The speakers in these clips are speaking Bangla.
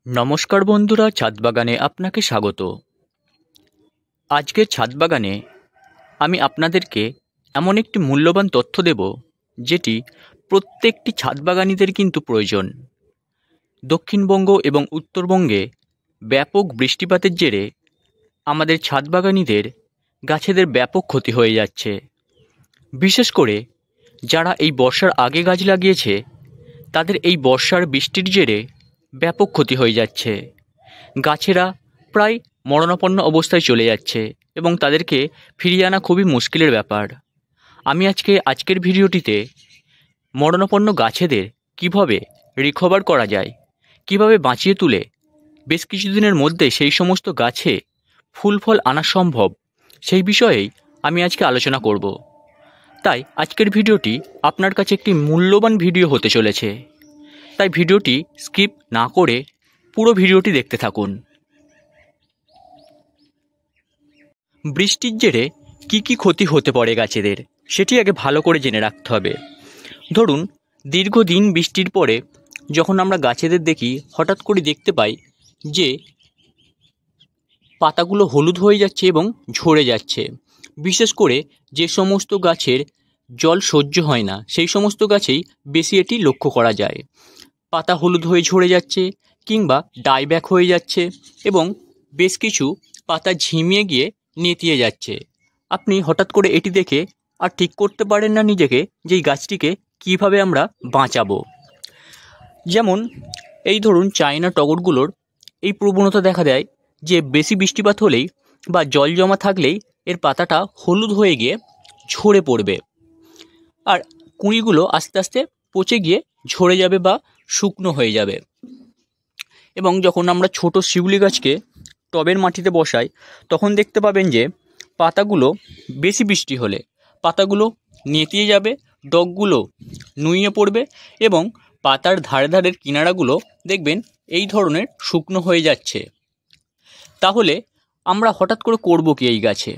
নমস্কার বন্ধুরা, ছাদ বাগানে আপনাকে স্বাগত। আজকের ছাদ বাগানে আমি আপনাদেরকে এমন একটি মূল্যবান তথ্য দেব যেটি প্রত্যেকটি ছাদ বাগানীদের কিন্তু প্রয়োজন। দক্ষিণবঙ্গ এবং উত্তরবঙ্গে ব্যাপক বৃষ্টিপাতের জেরে আমাদের ছাদ বাগানীদের গাছেদের ব্যাপক ক্ষতি হয়ে যাচ্ছে। বিশেষ করে যারা এই বর্ষার আগে গাছ লাগিয়েছে তাদের এই বর্ষার বৃষ্টির জেরে ব্যাপক ক্ষতি হয়ে যাচ্ছে। গাছেরা প্রায় মরণাপন্ন অবস্থায় চলে যাচ্ছে এবং তাদেরকে ফিরিয়ে আনা খুবই মুশকিলের ব্যাপার। আমি আজকের ভিডিওটিতে মরণাপন্ন গাছেদের কিভাবে রিকভার করা যায়, কিভাবে বাঁচিয়ে তুলে বেশ কিছুদিনের মধ্যে সেই সমস্ত গাছে ফুল ফল আনা সম্ভব, সেই বিষয়েই আমি আজকে আলোচনা করব। তাই আজকের ভিডিওটি আপনার কাছে একটি মূল্যবান ভিডিও হতে চলেছে। তাই ভিডিওটি স্কিপ না করে পুরো ভিডিওটি দেখতে থাকুন। বৃষ্টির জেরে কি ক্ষতি হতে পারে গাছেদের সেটি আগে ভালো করে জেনে রাখতে হবে। ধরুন, দীর্ঘদিন বৃষ্টির পরে যখন আমরা গাছেদের দেখি, হঠাৎ করে দেখতে পাই যে পাতাগুলো হলুদ হয়ে যাচ্ছে এবং ঝরে যাচ্ছে। বিশেষ করে যে সমস্ত গাছের জল সহ্য হয় না সেই সমস্ত গাছেই বেশি এটি লক্ষ্য করা যায়। পাতা হলুদ হয়ে ঝরে যাচ্ছে কিংবা ডাইব্যাক হয়ে যাচ্ছে এবং বেশ কিছু পাতা ঝিমিয়ে গিয়ে নেতিয়ে যাচ্ছে। আপনি হঠাৎ করে এটি দেখে আর ঠিক করতে পারেন না নিজেকে যে এই গাছটিকে কীভাবে আমরা বাঁচাবো। যেমন এই ধরুন, চায়না টগরগুলোর এই প্রবণতা দেখা দেয় যে বেশি বৃষ্টিপাত হলেই বা জল জমা থাকলেই এর পাতাটা হলুদ হয়ে গিয়ে ঝরে পড়বে আর কুঁড়িগুলো আস্তে আস্তে পচে গিয়ে ঝরে যাবে বা শুকনো হয়ে যাবে। এবং যখন আমরা ছোট শিউলি গাছকে টবের মাটিতে বসাই তখন দেখতে পাবেন যে পাতাগুলো বেশি বৃষ্টি হলে পাতাগুলো নেতিয়ে যাবে, ডগগুলো নুইয়ে পড়বে এবং পাতার ধারে ধারের কিনারাগুলো দেখবেন এই ধরনের শুকনো হয়ে যাচ্ছে। তাহলে আমরা হঠাৎ করে করব কি এই গাছে?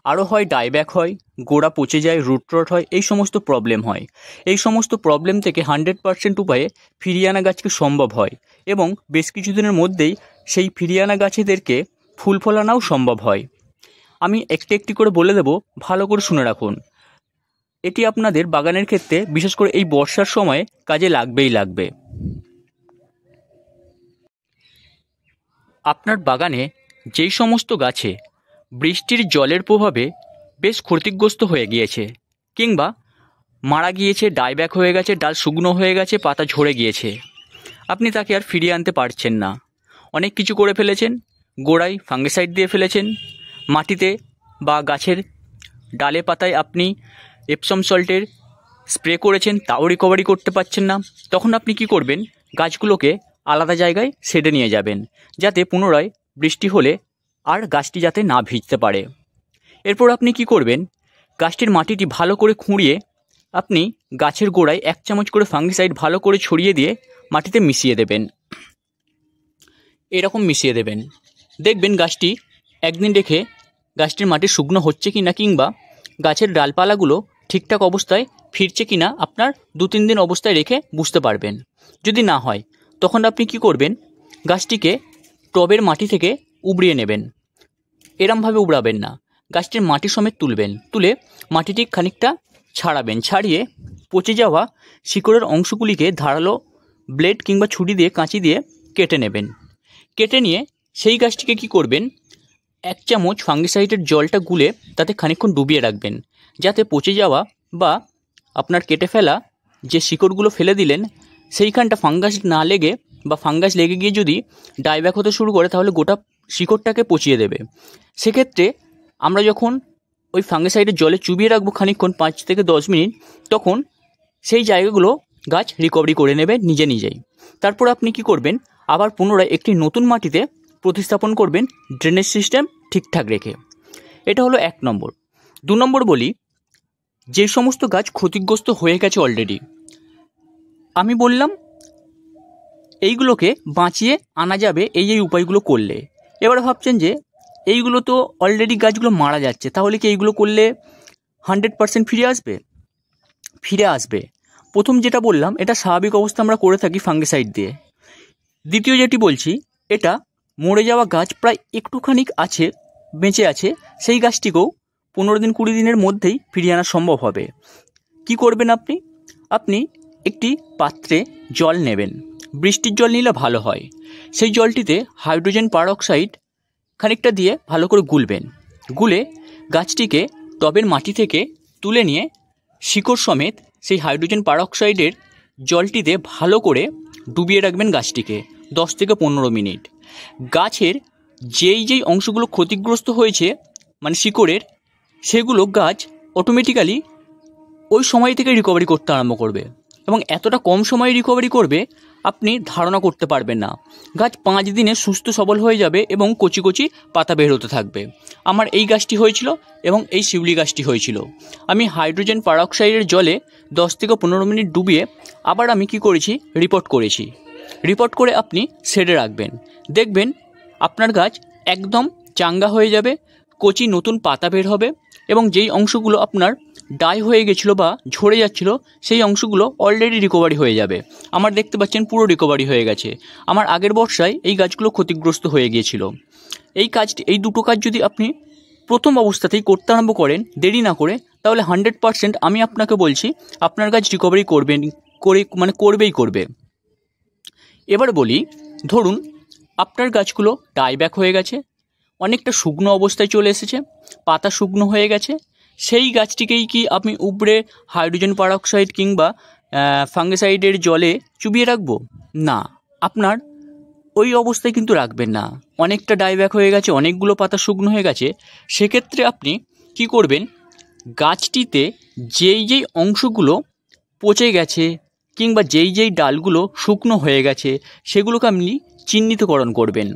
আরও হয় ডাইব্যাক হয়, গোড়া পচে যায়, রুট রট হয়, এই সমস্ত প্রবলেম হয়। এই সমস্ত প্রবলেম থেকে 100% উপায়ে ফিরিয়ে আনা গাছকে সম্ভব হয় এবং বেশ কিছুদিনের মধ্যেই সেই ফিরিয়ে আনা গাছেদেরকে ফুল ফল আনাও সম্ভব হয়। আমি একটি একটি করে বলে দেব, ভালো করে শুনে রাখুন। এটি আপনাদের বাগানের ক্ষেত্রে বিশেষ করে এই বর্ষার সময়ে কাজে লাগবেই লাগবে। আপনার বাগানে যেই সমস্ত গাছে বৃষ্টির জলের প্রভাবে বেশ ক্ষতিগ্রস্ত হয়ে গিয়েছে কিংবা মারা গিয়েছে, ডাইব্যাক হয়ে গেছে, ডাল শুকনো হয়ে গেছে, পাতা ঝরে গিয়েছে, আপনি তাকে আর ফিরিয়ে আনতে পারছেন না। অনেক কিছু করে ফেলেছেন, গোড়ায় ফাঙ্গিসাইড দিয়ে ফেলেছেন, মাটিতে বা গাছের ডালে পাতায় আপনি এপসম সল্টের স্প্রে করেছেন, তাও রিকভারি করতে পারছেন না। তখন আপনি কি করবেন? গাছগুলোকে আলাদা জায়গায় শেডে নিয়ে যাবেন যাতে পুনরায় বৃষ্টি হলে আর গাছটি যাতে না ভিজতে পারে। এরপর আপনি কি করবেন? গাছটির মাটিটি ভালো করে খুঁড়িয়ে আপনি গাছের গোড়ায় 1 চামচ করে ফাঙ্গিসাইড ভালো করে ছড়িয়ে দিয়ে মাটিতে মিশিয়ে দেবেন। এরকম মিশিয়ে দেবেন, দেখবেন গাছটি একদিন রেখে গাছটির মাটি শুকনো হচ্ছে কিনা কিংবা গাছের ডালপালাগুলো ঠিকঠাক অবস্থায় ফিরছে কিনা আপনার 2-3 দিন অবস্থায় রেখে বুঝতে পারবেন। যদি না হয় তখন আপনি কি করবেন? গাছটিকে টবের মাটি থেকে উবড়িয়ে নেবেন। এরমভাবে উবড়াবেন না, গাছটির মাটি সমেত তুলবেন, তুলে মাটিটি খানিকটা ছাড়াবেন, ছাড়িয়ে পচে যাওয়া শিকড়ের অংশগুলিকে ধারালো ব্লেড কিংবা ছুরি দিয়ে, কাঁচি দিয়ে কেটে নেবেন। কেটে নিয়ে সেই গাছটিকে কি করবেন? 1 চামচ ফাঙ্গিসাইডের জলটা গুলে তাতে খানিকক্ষণ ডুবিয়ে রাখবেন যাতে পচে যাওয়া বা আপনার কেটে ফেলা যে শিকড়গুলো ফেলে দিলেন সেইখানটা ফাঙ্গাস না লেগে বা ফাঙ্গাস লেগে গিয়ে যদি ডাইব্যাক হতে শুরু করে তাহলে গোটা শিকড়টাকে পচিয়ে দেবে। সেক্ষেত্রে আমরা যখন ওই ফাঙ্গিসাইডের জলে চুবিয়ে রাখবো খানিকক্ষণ 5 থেকে 10 মিনিট, তখন সেই জায়গাগুলো গাছ রিকভারি করে নেবে নিজেই। তারপর আপনি কি করবেন? আবার পুনরায় একটি নতুন মাটিতে প্রতিস্থাপন করবেন ড্রেনেজ সিস্টেম ঠিকঠাক রেখে। এটা হলো 1 নম্বর। 2 নম্বর বলি, যে সমস্ত গাছ ক্ষতিগ্রস্ত হয়ে গেছে অলরেডি, আমি বললাম এইগুলোকে বাঁচিয়ে আনা যাবে এই উপায়গুলো করলে। এবার ভাবছেন যে এইগুলো তো অলরেডি গাছগুলো মারা যাচ্ছে, তাহলে কি এইগুলো করলে 100% ফিরে আসবে? ফিরে আসবে। প্রথম যেটা বললাম এটা স্বাভাবিক অবস্থা আমরা করে থাকি ফাঙ্গিসাইড দিয়ে। দ্বিতীয় যেটি বলছি, এটা মরে যাওয়া গাছ প্রায় একটুখানি বেঁচে আছে, সেই গাছটিকেও 15 দিন 20 দিনের মধ্যেই ফিরিয়ে আনা সম্ভব হবে। কি করবেন আপনি একটি পাত্রে জল নেবেন, বৃষ্টির জল নিলে ভালো হয়। সেই জলটিতে হাইড্রোজেন পারঅক্সাইড খানিকটা দিয়ে ভালো করে গুলে গাছটিকে টবের মাটি থেকে তুলে নিয়ে শিকড় সমেত সেই হাইড্রোজেন পারঅক্সাইডের জলটিতে ভালো করে ডুবিয়ে রাখবেন গাছটিকে 10 থেকে 15 মিনিট। গাছের যেই অংশগুলো ক্ষতিগ্রস্ত হয়েছে মানে শিকড়ের, সেগুলো গাছ অটোমেটিক্যালি ওই সময় থেকে রিকভারি করতে আরম্ভ করবে, এবং এতটা কম সময়ে রিকভারি করবে আপনি ধারণা করতে পারবেন না। গাছ 5 দিনে সুস্থ সবল হয়ে যাবে এবং কচি কচি পাতা বের হতে থাকবে। আমার এই গাছটি হয়েছিল এবং এই শিউলি গাছটি হয়েছিল। আমি হাইড্রোজেন পারঅক্সাইডের জলে 10 থেকে 15 মিনিট ডুবিয়ে আবার আমি কি করেছি, রিপোর্ট করে আপনি শেডে রাখবেন। দেখবেন আপনার গাছ একদম চাঙ্গা হয়ে যাবে, কচি নতুন পাতা বের হবে, এবং যেই অংশগুলো আপনার ডাই হয়ে গেছিলো বা ঝরে যাচ্ছিলো সেই অংশগুলো অলরেডি রিকভারি হয়ে যাবে। আমার দেখতে পাচ্ছেন পুরো রিকভারি হয়ে গেছে। আমার আগের বর্ষায় এই গাছগুলো ক্ষতিগ্রস্ত হয়ে গিয়েছিল। এই দুটো কাজ যদি আপনি প্রথম অবস্থাতেই করতে আরম্ভ করেন দেরি না করে, তাহলে 100% আমি আপনাকে বলছি আপনার গাছ রিকভারি করবে। এবার বলি, ধরুন আপনার গাছগুলো ডাইব্যাক হয়ে গেছে, অনেকটা শুকনো অবস্থায় চলে এসেছে, পাতা শুকনো হয়ে গেছে, সেই গাছটিকেই কি আপনি উপরে হাইড্রোজেন পারঅক্সাইড কিংবা ফাঙ্গিসাইডের জলে চুবিয়ে রাখবো? না, আপনার ওই অবস্থায় কিন্তু রাখবেন না। অনেকটা ডাইব্যাক হয়ে গেছে, অনেকগুলো পাতা শুকনো হয়ে গেছে, সেক্ষেত্রে আপনি কি করবেন, গাছটিতে যেই অংশগুলো পচে গেছে কিংবা যেই ডালগুলো শুকনো হয়ে গেছে সেগুলোকে আপনি চিহ্নিতকরণ করবেন।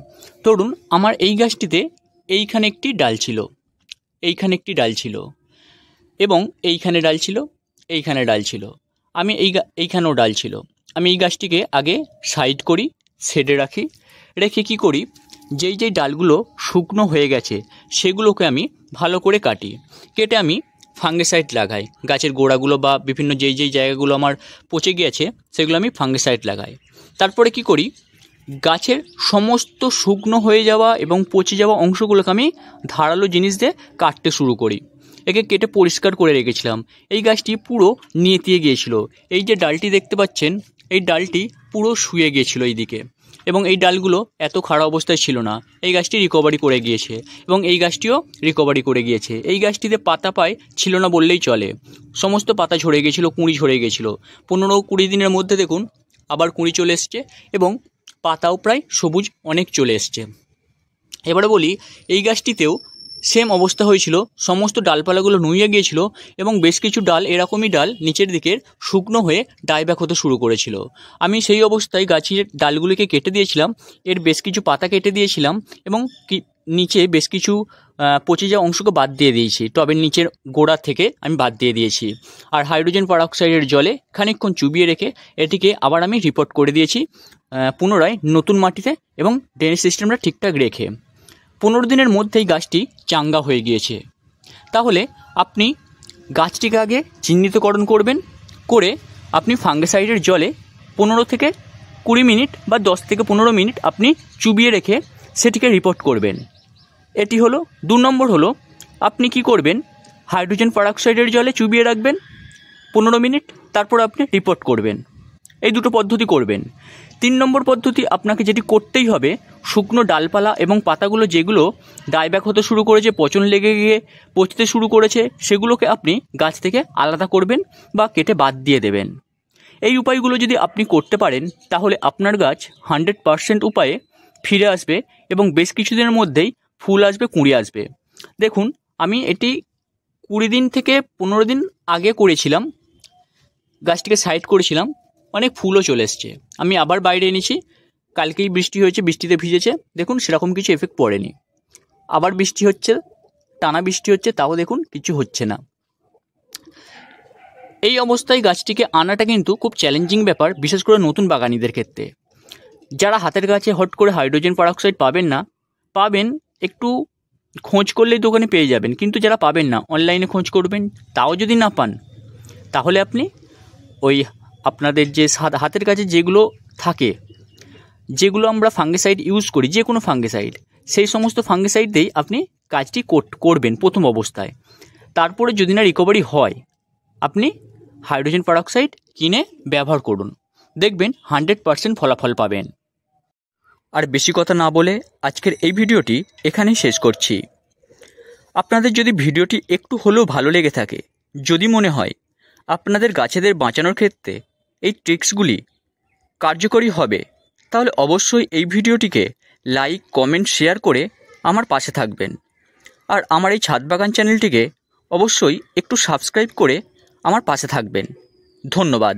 ধরুন আমার এই গাছটিতে এইখানে একটি ডাল ছিল, এবং এইখানে ডাল ছিল, আমি এইখানেও ডাল ছিল। আমি এই গাছটিকে আগে সাইড করি, শেডে রেখে কি করি, যেই ডালগুলো শুকনো হয়ে গেছে সেগুলোকে আমি ভালো করে কেটে আমি ফাঙ্গিসাইড লাগাই। গাছের গোড়াগুলো বা বিভিন্ন যেই জায়গাগুলো আমার পচে গিয়েছে সেগুলো আমি ফাঙ্গিসাইড লাগাই। তারপরে কি করি, গাছের সমস্ত শুকনো হয়ে যাওয়া এবং পচে যাওয়া অংশগুলোকে আমি ধারালো জিনিস দিয়ে কাটতে শুরু করি। একে কেটে পরিষ্কার করে রেখেছিলাম। এই গাছটি পুরো নেতিয়ে গিয়েছিল। এই যে ডালটি দেখতে পাচ্ছেন, এই ডালটি পুরো শুয়ে গিয়েছিল এইদিকে, এবং এই ডালগুলো এত খারাপ অবস্থায় ছিল না। এই গাছটি রিকভারি করে গিয়েছে এবং এই গাছটিও রিকভারি করে গিয়েছে। এই গাছটিতে পাতা ছিল না বললেই চলে, সমস্ত পাতা ঝরে গিয়েছিল, কুঁড়ি ঝরে গিয়েছিল। 15-20 দিনের মধ্যে দেখুন আবার কুঁড়ি চলে এসছে এবং পাতাও প্রায় সবুজ অনেক চলে এসছে। এবারে বলি, এই গাছটিতেও সেম অবস্থা হয়েছিল, সমস্ত ডালপালাগুলো নুয়ে গিয়েছিল এবং বেশ কিছু ডাল এরকমই ডাল নিচের দিকের শুকনো হয়ে ডাইব্যাক হতে শুরু করেছিল। আমি সেই অবস্থায় গাছের ডালগুলিকে কেটে দিয়েছিলাম, এর বেশ কিছু পাতা কেটে দিয়েছিলাম এবং নিচে বেশ কিছু পচে যাওয়া অংশকে বাদ দিয়ে দিয়েছি, টবের নিচের গোড়া থেকে আমি বাদ দিয়ে দিয়েছি। আর হাইড্রোজেন পারঅক্সাইডের জলে খানিকক্ষণ চুবিয়ে রেখে এটিকে আবার আমি রিপোর্ট করে দিয়েছি পুনরায় নতুন মাটিতে এবং ড্রেনেজ সিস্টেমটা ঠিকঠাক রেখে। 15 দিনের মধ্যেই গাছটি চাঙ্গা হয়ে গিয়েছে। তাহলে আপনি গাছটিকে আগে চিহ্নিতকরণ করবেন, করে আপনি ফাঙ্গিসাইডের জলে 15 থেকে 20 মিনিট বা 10 থেকে 15 মিনিট আপনি চুবিয়ে রেখে সেটিকে রিপোর্ট করবেন। এটি হলো 2 নম্বর। হলো আপনি কি করবেন, হাইড্রোজেন পারঅক্সাইডের জলে চুবিয়ে রাখবেন 15 মিনিট, তারপর আপনি রিপোর্ট করবেন। এই দুটো পদ্ধতি করবেন। 3 নম্বর পদ্ধতি, আপনাকে যেটি করতেই হবে, শুকনো ডালপালা এবং পাতাগুলো যেগুলো ডাইব্যাক হতে শুরু করেছে, পচন লেগে গিয়ে পচতে শুরু করেছে, সেগুলোকে আপনি গাছ থেকে আলাদা করবেন বা কেটে বাদ দিয়ে দেবেন। এই উপায়গুলো যদি আপনি করতে পারেন তাহলে আপনার গাছ 100% উপায়ে ফিরে আসবে এবং বেশ কিছুদিনের মধ্যেই ফুল আসবে, কুঁড়ি আসবে। দেখুন আমি এটি 20 দিন থেকে 15 দিন আগে করেছিলাম, গাছটিকে সাইড করেছিলাম, অনেক ফুলও চলে এসছে। আমি আবার বাইরে এনেছি, কালকেই বৃষ্টি হয়েছে, বৃষ্টিতে ভিজেছে, দেখুন সেরকম কিছু এফেক্ট পড়েনি। আবার বৃষ্টি হচ্ছে, টানা বৃষ্টি হচ্ছে, তাও দেখুন কিছু হচ্ছে না। এই অবস্থায় গাছটিকে আনাটা কিন্তু খুব চ্যালেঞ্জিং ব্যাপার, বিশেষ করে নতুন বাগানীদের ক্ষেত্রে। যারা হাতের কাছে হট করে হাইড্রোজেন পারঅক্সাইড পাবেন একটু খোঁজ করলেই দোকানে পেয়ে যাবেন, কিন্তু যারা পাবেন না অনলাইনে খোঁজ করবেন, তাও যদি না পান তাহলে আপনি ওই আপনাদের যে হাতের কাছে যেগুলো থাকে, যেগুলো আমরা ফাঙ্গিসাইড ইউজ করি, যে কোনো ফাঙ্গিসাইড, সেই সমস্ত ফাঙ্গিসাইড দিয়েই আপনি কাজটি করবেন প্রথম অবস্থায়। তারপরে যদি না রিকভারি হয়, আপনি হাইড্রোজেন পারঅক্সাইড কিনে ব্যবহার করুন, দেখবেন 100% ফলাফল পাবেন। আর বেশি কথা না বলে আজকের এই ভিডিওটি এখানেই শেষ করছি। আপনাদের যদি ভিডিওটি একটু হলেও ভালো লেগে থাকে, যদি মনে হয় আপনাদের গাছেদের বাঁচানোর ক্ষেত্রে এই ট্রিক্সগুলি কার্যকরী হবে, তাহলে অবশ্যই এই ভিডিওটিকে লাইক, কমেন্ট, শেয়ার করে আমার পাশে থাকবেন। আর আমার এই ছাদ বাগান চ্যানেলটিকে অবশ্যই একটু সাবস্ক্রাইব করে আমার পাশে থাকবেন। ধন্যবাদ।